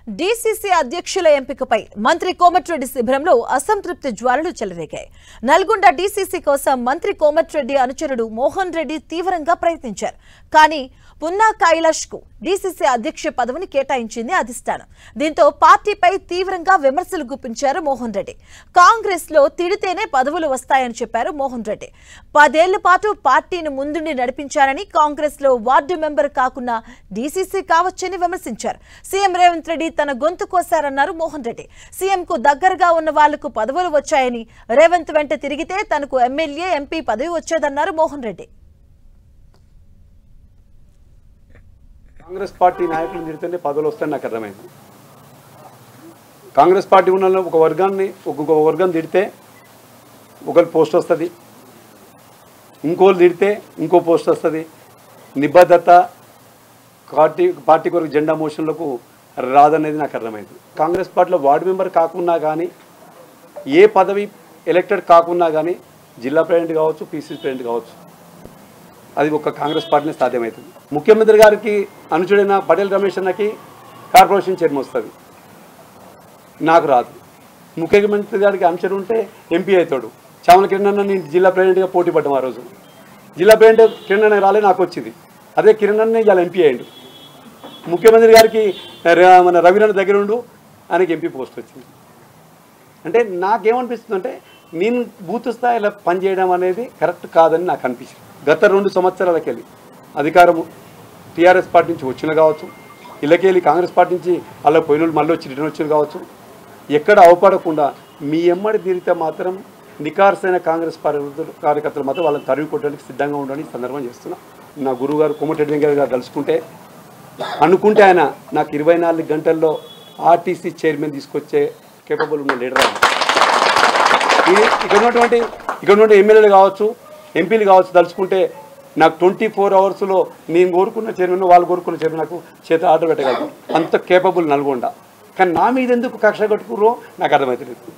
DCC అధ్యక్షుల ఎంపికపై మంత్రి కోమటిరెడ్డి శిబిరంలో అసంతృప్తి జ్వాలలు చెలరేగాయి. నల్గొండ డీసీసీ కోసం మంత్రి కోమటిరెడ్డి అనుచరుడు మోహన్ రెడ్డి తీవ్రంగా ప్రయత్నించారు. కానీ పున్నా కైలాష్ కు డీసీసీ అధ్యక్ష పదవిని కేటాయించింది అధిష్టానం. దీంతో పార్టీపై తీవ్రంగా విమర్శలు గుప్పించారు మోహన్ రెడ్డి. కాంగ్రెస్ లో తిడితేనే పదవులు వస్తాయని చెప్పారు మోహన్ రెడ్డి. 10 ఏళ్ల పాటు పార్టీని ముందుండి నడిపించారని, కాంగ్రెస్ లో వార్డు మెంబర్ కాకుండా డీసీసీ కావచ్చని విమర్శించారు. సీఎం రేవంత్ రెడ్డి తన గొంతు కోశారన్నారు మోహన్ రెడ్డి. సీఎం కు దగ్గరగా ఉన్న వాళ్లకు పదవులు వచ్చాయని, రేవంత్ వెంట తిరిగితే తనకు ఎమ్మెల్యే, ఎంపీ పదవి వచ్చేదన్నారు మోహన్ రెడ్డి. కాంగ్రెస్ పార్టీ నాయకులు తిడితేనే పదవులు వస్తాయని నాకు అర్థమైంది. కాంగ్రెస్ పార్టీ ఉన్న ఒక వర్గం తిడితే ఒకరు పోస్ట్ వస్తుంది, ఇంకోళ్ళు తిడితే ఇంకో పోస్ట్ వస్తుంది. నిబద్ధత పార్టీ కొరకు జెండా మోషన్లకు రాదనేది నాకు అర్థమైంది. కాంగ్రెస్ పార్టీలో వార్డు మెంబర్ కాకున్నా కానీ, ఏ పదవి ఎలక్టెడ్ కాకున్నా కానీ జిల్లా ప్రెసిడెంట్ కావచ్చు, పీసీసీ ప్రెసిడెంట్ కావచ్చు, అది ఒక కాంగ్రెస్ పార్టీనే సాధ్యమవుతుంది. ముఖ్యమంత్రి గారికి అనుచరుడైన పటేల్ రమేష్ అన్నకి కార్పొరేషన్ చైర్మన్ వస్తుంది, నాకు రాదు. ముఖ్యమంత్రి గారికి అనుచరుడు ఉంటే ఎంపీ అవుతాడు. చామల కిరణ్ అన్న నేను జిల్లా ప్రెసిడెంట్గా పోటీ పడ్డాం. ఆ రోజు జిల్లా ప్రెసిడెంట్ కిరణ్ అన్న రాలే, నాకు వచ్చింది. అదే కిరణ్ అన్న ఇవాళ ఎంపీ అయ్యాడు. ముఖ్యమంత్రి గారికి మన రవీంద్ర దగ్గర ఉండు, ఆయనకి ఎంపీ పోస్ట్ వచ్చింది. అంటే నాకేమనిపిస్తుంది అంటే, నేను బూత్ స్థాయిలో పనిచేయడం అనేది కరెక్ట్ కాదని నాకు అనిపించింది. గత 2 సంవత్సరాలకి వెళ్ళి అధికారము టీఆర్ఎస్ పార్టీ నుంచి వచ్చిన కావచ్చు, ఇళ్ళకెళ్ళి కాంగ్రెస్ పార్టీ నుంచి అలా పోయిన మళ్ళీ వచ్చి రిటర్న్ వచ్చిన కావచ్చు, ఎక్కడ అవపడకుండా మీ ఎమ్మడి తిరిగితే మాత్రం నికార్సైన కాంగ్రెస్ కార్యకర్తలు మాత్రం వాళ్ళని తరిగి కొట్టడానికి సిద్ధంగా ఉండని సందర్భం చేస్తున్నా. నా గురువు గారు కోమటిరెడ్డి గారు తలుచుకుంటే అనుకుంటే ఆయన నాకు 24 గంటల్లో ఆర్టీసీ చైర్మన్ తీసుకొచ్చే కేపబుల్ ఉన్న లీడర్. ఇక్కడ ఉన్నటువంటి ఎమ్మెల్యేలు కావచ్చు, ఎంపీలు కావచ్చు, తలుచుకుంటే నాకు 24 అవర్స్లో నేను కోరుకున్న చైర్మన్, వాళ్ళు కోరుకున్న చైర్మన్ నాకు చేత ఆర్డర్ పెట్టగలరు. అంత కేపబుల్ నల్గొండ. కానీ నా మీద ఎందుకు కక్ష కట్టుకుర్రో నాకు అర్థమవుతలేదు.